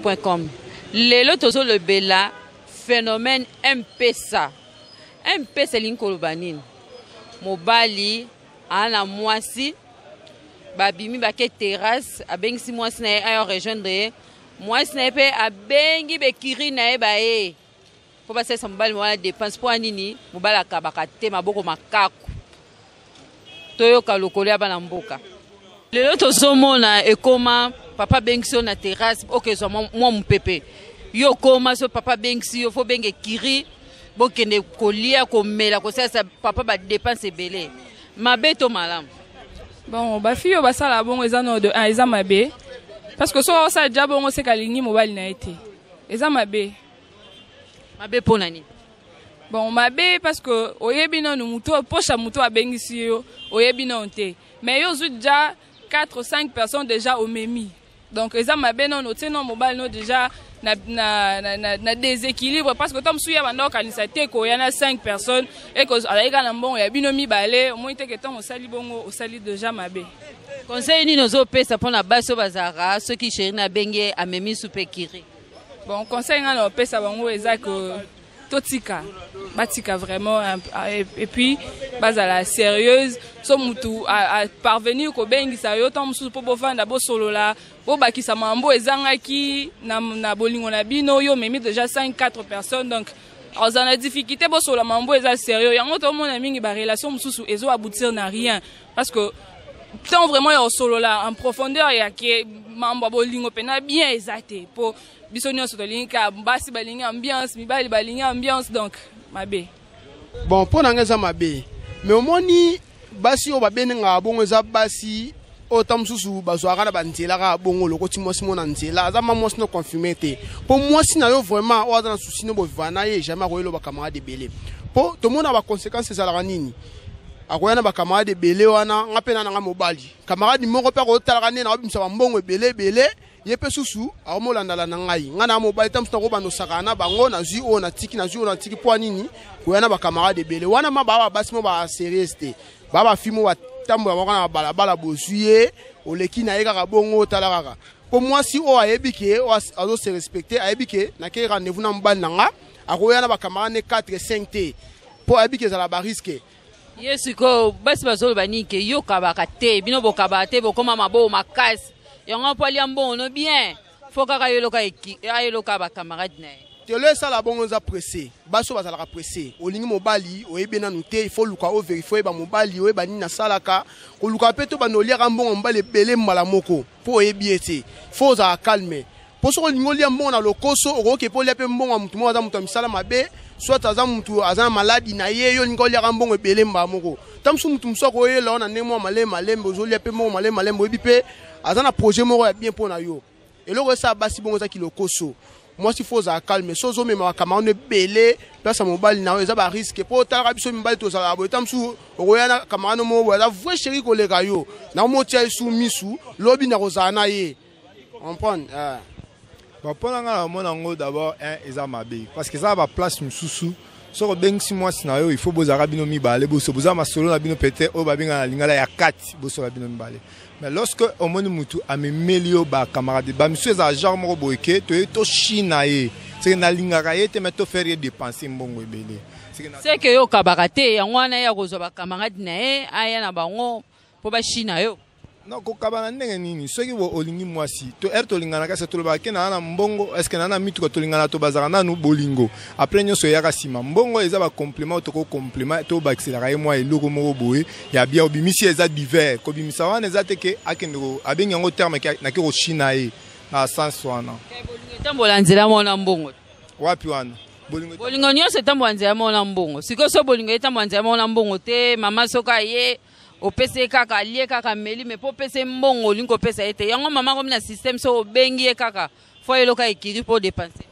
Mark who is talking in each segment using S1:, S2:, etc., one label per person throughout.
S1: News.com. Lelo tozo le bela phénomène M-Pesa. M-Pesa linkolobanine. Mobali ana mwasi babimi bake terrasse abengisi mwasi na ayo rejoindre mwasi na pe abengi bekiri na ba e. Po ba sesa mobali mwa dépense po anini mobali akabaka te maboko makako. Toyoka lokolo ya bana mboka. Lelo tozomona ekoma papa bengisi na terrasse okezwa mwa mpepe. Yo koma so papa bengisi yo fo benge kiri bokende kolia komela ko sasa papa ba dépense belé. Mabeto malam.
S2: Bon, ba fille ba sala bon ezano de eza mabe. Parce que so ça déjà bon c'est kalingi mobile na été. Eza mabe.
S1: Mabe ponani.
S2: Bon, mabe parce que oyebi non muto pocha muto abengisi yo, oyebi non te. Mais yo zu déjà 4 ou 5 personnes déjà au memi. Donc eza mabe non no non mobile no déjà na déséquilibre parce que tom suya bando kanisa te ko yana 5 personnes et que alaika na mbongo ya bino mibale au moins te que tom osali bongo osali déjà mabe.
S1: Conseil ni nozo pesa pona baso bazara ceux qui chéri na benge amemi supekiri.
S2: Bon, conseil ngana pesa bango eza que totika batika vraiment et puis bazala sérieuse so mutu à parvenir ko bengi sa yo tom su po bofanda bo solo la bo bakisa mambo ezangaki na bolingo na bino yo memi déjà 5-4 personnes donc en a difficulté bo solo mambo eza sérieux yango to mona mingi ba relation mususu ezo aboutir na rien parce que tant vraiment yo solo la en profondeur ya ke mambo bolingo pena bien exacté pour biso nyonso tolinga basi balinga ambiance mibali balinga ambiance donc mabe.
S3: Bon pour nangeza mabe mais au moni basi o babenga bongo za basi o tamsusu bazwaka na banzela ka bongo lokoti mwasi mona nzela za mama mwasi no confirmer te po mwasi na yo vraiment o za na souci no bovana ye jamais ko yelo ba camarade belé po to mona ba conséquences za la nini akoyana ba camarade belé wana ngapena na mobali camarade moko pe ko talaka ne na obimisa mbongo belé yepe susu amolandala na ngai ngana mobali tamsuta ko bano sakana bango na zui o na tiki po nini koyana ba camarade belé wana mababa basi mo ba sérieux te baba fimo wa tambo ya na balabala bozuye oleki na yeka bongo talaka po mwasi o ayebike o azo se respecter ayebike na ke rendez-vous na mbali nanga akoyana ba camarade 4 5 te po ayebike za la ba risque
S1: yesu ko basi bazolo banike yo kabaka te bino bokaba te bokoma mabo makasi yango po liambo no bien faut kaka yeloka ba camarade na
S3: te le sala bongo za pressé baso bazala pressé olingi mobali oyebena nute il faut luka o vérifier ba mobali oyeba nini na salaka ko luka peto banolia mbongo mbale belé mbala moko po oyebiete faut za calme po so olingo lia mbongo na lokoso okoke po lia pe mbongo mutu mo za mutu misala mabe soit aza mutu aza maladi na ye yo lingo lia mbongo belé mbala moko tamsu mutu msoko yela na nemo malembe ozolia pe mbongo malembe oyebi pe aza na projet moko ya bien pona yo eloko sa basi bongo za kilokoso moi si faut za calme sozo me ma camarade belé place mobile na eza ba risque po tala biso mibali to za bo tamsu okoyana camarade mo wala vrai chéri kolega yo na mo tia isu misu lobi na kozana ye comprendre
S4: ba pona ngala mona ngo d'abord eza mabe parce que ça va place mususu so bengisi mwasi na yo il faut bozara bino mibale boso boza masolo na bino peut-être o babinga na lingala ya 4 boso la bino mibale mais lorsque au moni mutu amemeli yo ba camarade ba monsieur za genre moko boyeke to china ye c'est na lingaka ye te mais to faire dépenser mbongo ebele
S1: c'est que yo kabaka te yango wana ya kozwa ba camarade na ye aya na bango po ba china yo
S4: non ko kabana ndenge nini soki bo olingi mwasi to to lingana ka se to ba ke na mbongo est-ce que na mitu ko to lingana to bazaka na no bolingo après nyoso ya ka sima mbongo eza ba compliment to ko compliment to ba accélérer moi eloko moko boye ya bien obimisi eza divers ko bimisa wana eza te ke akendo abengi ngo terme na ke ko china ye na sens wana
S1: bolingo tambola nzela mona mbongo
S4: wapi wana
S1: bolingo nyonso tambola nzela mona mbongo siko so bolingo tambola nzela mona mbongo te mama soka ye opese kaka lié kaka meli mais pour pese mbongo lingo pesa ete yango mama comme na système so bengi kaka faut eloka ekiri pour dépenser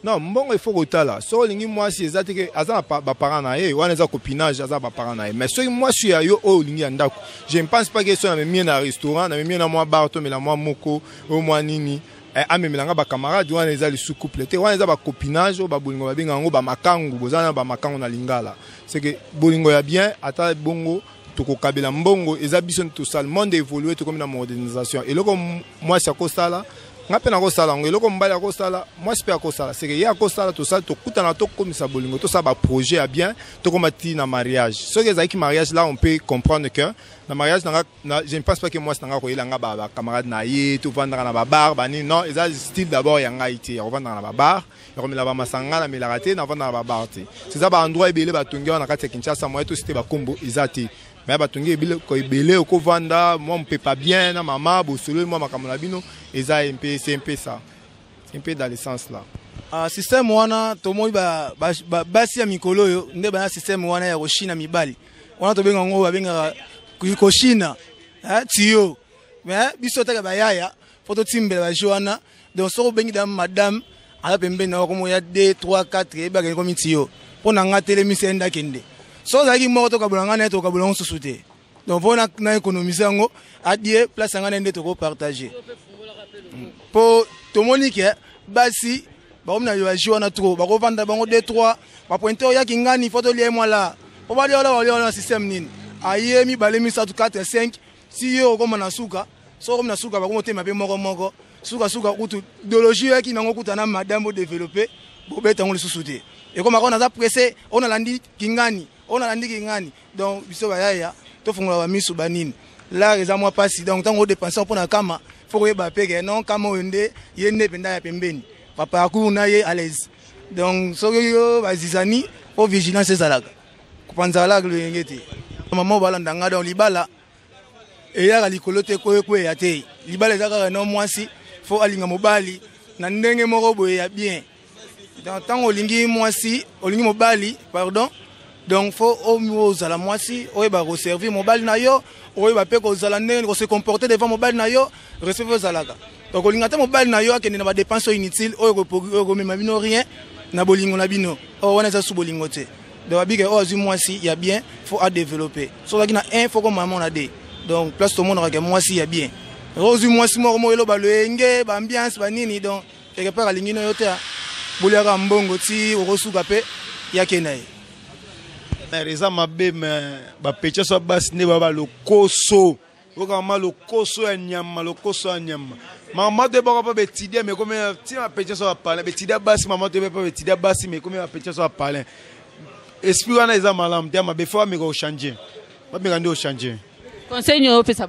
S4: non mbongo il faut kotala so lingi mwasi ezate ke aza ba parents na ye wana eza copinage aza ba parents na ye mais so mwasi ya yo o lingi ya ndako je ne pense pas que so na memi na restaurant na memi na mwa bar to mela mwa moko o mwa nini amemelanga ba camarade wana eza lisu couple te wana eza ba copinage ba bolingo ba benga ngo ba makangu bozana ba makangu na lingala c'est que bolingo ya bien ata bongo toko kabela mbongo eza biso to sal monde évoluer to comme na modernisation et loko moi ça ko sala ngape na ko sala ngo eloko mbali ko sala moi je peux ko sala c'est que ya ko sala to sala to kutana to komisa bolingo to ça ba projet à bien to komati na mariage ce que qui mariage là on peut comprendre que na mariage je ne pense pas que moi c'est nga ko ilanga ba camarade na ye to vendre na ba bar ba ni non ils style d'abord ya nga ité ya vendre na ba bar ya komila ba masanga na milarate na vendre na ba bar te c'est ça ba endroit ebele ba tungi na kati Kinshasa moi to c'était ba kombo izati mais batungi ebele ko vanda moi on peut pas bien na mama bo solo moi makamona bino eza c'est un peu ça c'est un peu dans le sens là
S5: système wana to moi basi ya mikolo yo nde ba système wana ya koshina mibali wana to benga ngo ba benga koshina tiyo mais biso taka ba yaya photo timbele ba joana donc so bengi da madame ala pembe na ko mo ya 2 3 4 ba ko mitiyo pona ngatele misenda kende so zaki moko to kabulanga na to kabulanga susute donc vona na économiser ngo adie place ngana ndé to ko partager po to monike basi ba omna yo ajwa na trop ba ko vanda bango 2 3 ba pointer ya kingani photo lié moi là po ba le système nini aye mi balé mi 4 5 si yo ko na suka so ko na suka ba ko motema pe moko suka kutu idéologie ya kinango kutana madame bo développer bo beta ngo le susute et comme on a pressé on a landi kingani donc biso bayaya to fungola ba misu banini là les moi pas si donc tant on dépenser pour na kama faut que ba peke non kama onde yende penda ya pembeni papa akuna ye à l'aise donc so yo bazizani pour vigilance ezalaka kupanza la le ngeti maman balanda nga donc libala et ya likolo te ko ya te libala ezaka non mwasi faut alinga mobali na ndenge moko boye ya bien dans tant olingi mwasi olingi mobali pardon donc faut au zala mwasi o ba servir mobali na yo o ba pe ko zala ndenge ko se comporter devant mobali na yo recevoir zalaka donc olinga ta mobali na yo akende na ba dépenses inutiles o ko mema bino rien na bolingo na bino o wana za su bolingo te donc abike o azu mwasi ya bien faut à développer so la na un faut ko maman na de donc place tout le monde ra que mwasi ya bien ozu mwasi mo elo ba lenge ba ambiance ba nini donc quelque part alingino yo te boliaka mbongo ti okosuka pe yake naye
S6: mais eza mabe mais bapecha so basi ne baba lokoso okama lokoso ya nyama mama de baka pa betidia mais comme ti bapecha so parler betidia basi mama de pa betidia basi mais comme bapecha so parler esprit wana eza malamu te mabe faut ameko changer ba meka ndio changer
S1: conseil nyo pesa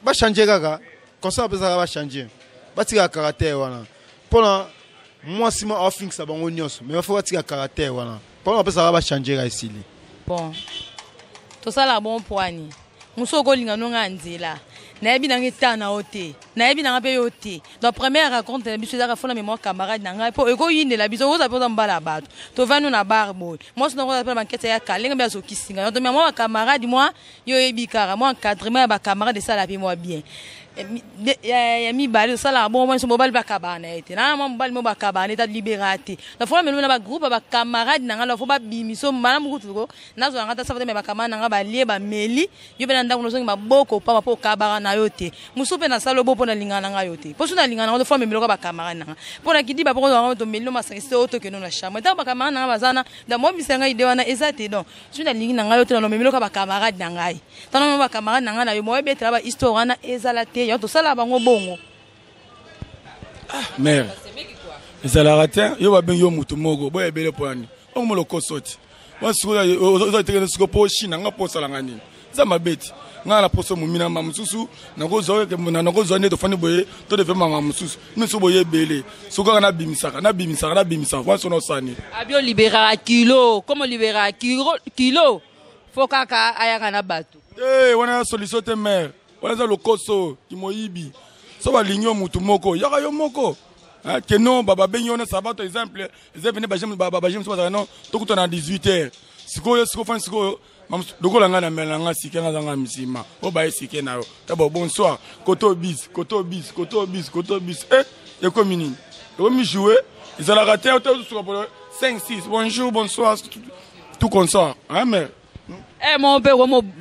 S1: ba
S6: changer kaka conseil pesa ba changer ba tika caractère wana pona moi si moi offing ça bango nyonso mais faut tika caractère wana pour on peut ça va changer ici
S2: bon to sala bon poani muso ko linga no nganzela na yebi na ngeta na ote na yebi na pe yote donc première raconte na biso za fona mémoire camarade na ngai po eko yinde la biso oza poza mbala bato to vanu na bar boy moi so na ko banquette ya kalenga bia so kisinga donc moi camarade moi yo yebi kara moi encadrement ba camarade ça la moi bien ya mi bali sala bon moi so mobile ba kabana ete na mo mobile mo ba kabana ta libératé la fois même na ba groupe ba camarade na ngala fo ba bimiso mana mukutuko nazo ngata savate me ba kamana nga ba lie ba meli yo be na ndango no so ba boko pa po kabara na yote musupe na salo bo pona lingana nga yote po so na lingana ngo fo me meloko ba camarade na pona kidi ba po ngo to meli no masakise oto ke no na chambre ta ba camarade na bazana da mo bisenga ide wana ezate donc so na lingana nga yote no me meloko ba camarade na ngai tano ba camarade na nga na yo mo be tra ba histoire wana ezalate yo to sala bango bongo
S7: mère ezalaka te yo babengi yo mutu moko boya ebele poani omo lokosoti wasukula ozotekene siko po china nga posalanga nini za mabeti nga na poso mumina mama mususu nakozwa ke mona nakozwa ne to fani boye to de mama mususu miso boye ebele suka na bimisaka waso no sani
S1: abio libéra kilo comme libéra kilo fokaka ayaka na bato
S7: wana solution te mère wana za lokoso kimoyibi so balinyo mutu moko yaka yo moko que non baba benyo na sabato exemple ezevene baba jem so non to kutana 18h siko fan siko dokola nga na melanga sikanga zanga misima o ba sike na yo tabo bonsoir koto bis et comme nini o mi jouer ils allaient rater auto sur 5 6 bonjour bonsoir tout comme ça hein mais
S1: mon père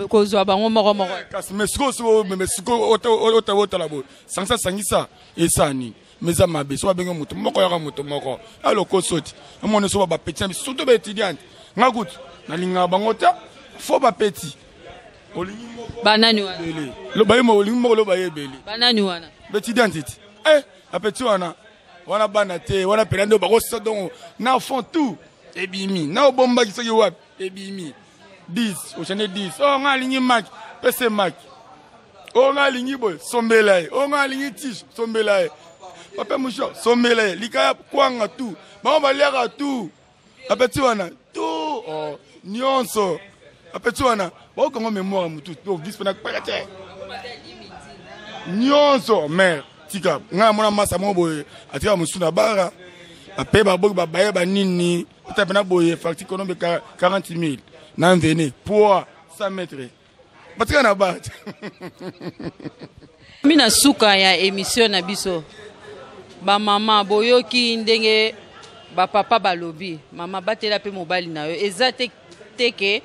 S1: ko zo ba ngomoko
S7: kasi mais siko ota labo sangsa sangisa esani meza mabe so babenga mutu moko yaka mutu moko alo ko soti amone so ba petit surtout ba étudiant ngagut na linga bangota fo ba petit olingi moko
S1: banani wana
S7: lo ba yemo olingi moko lo ba yebeli
S1: banani wana
S7: étudiant titi apeti wana bana te wana pelando bako sodon na font tout ebimi na obomba kisoki wapi ebimi 10 au chané 10 oh nga lingi mak pese mak oh nga lingi boy sombela oh nga lingi tish sombela papa musho sombela likaya kwanga tout ba baliaka tout apeti wana tout oh nyonso apeti wana ba ko mémoire mutu to dispona pakate nyonso mère tika nga mona masa mo boy atika musuna bara ape ba boy ba baye ba nini tapena boy facture konombe 40,000 na vene pour 100 mètres batika na ba
S1: mina suka ya émission na biso ba mama boyoki ndenge ba papa balobi mama batela pe mobali na yo ezate teke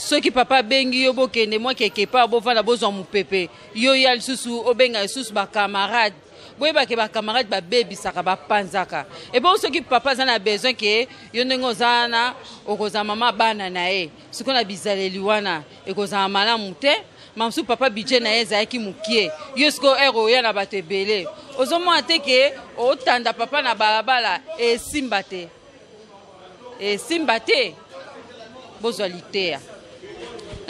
S1: soki papa bengi yo bokende moi keke pa bovanda bozwa mupepe yo ya lisusu obenga lisusu ba camarade boyeba ke ba camarade ba bebisaka ba panzaka et bon soki papa za na besoin ke yo ndenge ozana okoza mama bana na ye sikona bizaleli wana ekozana malamu te mamsu papa budget na ye ezalaki mukie yo siko ero ya na bato ebele ozomona te ke otanda papa na balabala esimba te bozwa litea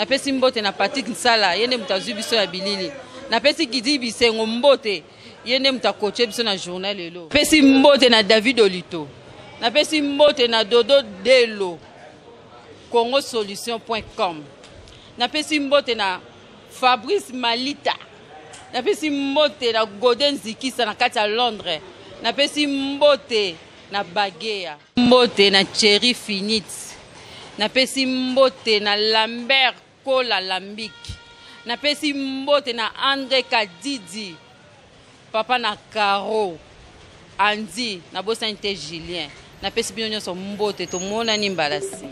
S1: napesi mbote na Patrick Nsala yende mutazwi biso ya bilili napesi Gidi Bisengo mbote yende mutakoche biso na journal lelo napesi mbote na David Olito napesi mbote na Dodo Delo congosolution.com napesi mbote na Fabrice Malita napesi mbote na Godin Zikisa na kati ya Londres napesi mbote na Bagea mbote na Cherry Finit napesi mbote na Lambert Kola Lambik napesi mbote na André Kadidi papa na Caro Andy na bosa inte Julien napesi bino nyonso mbote to mona ni mbalasi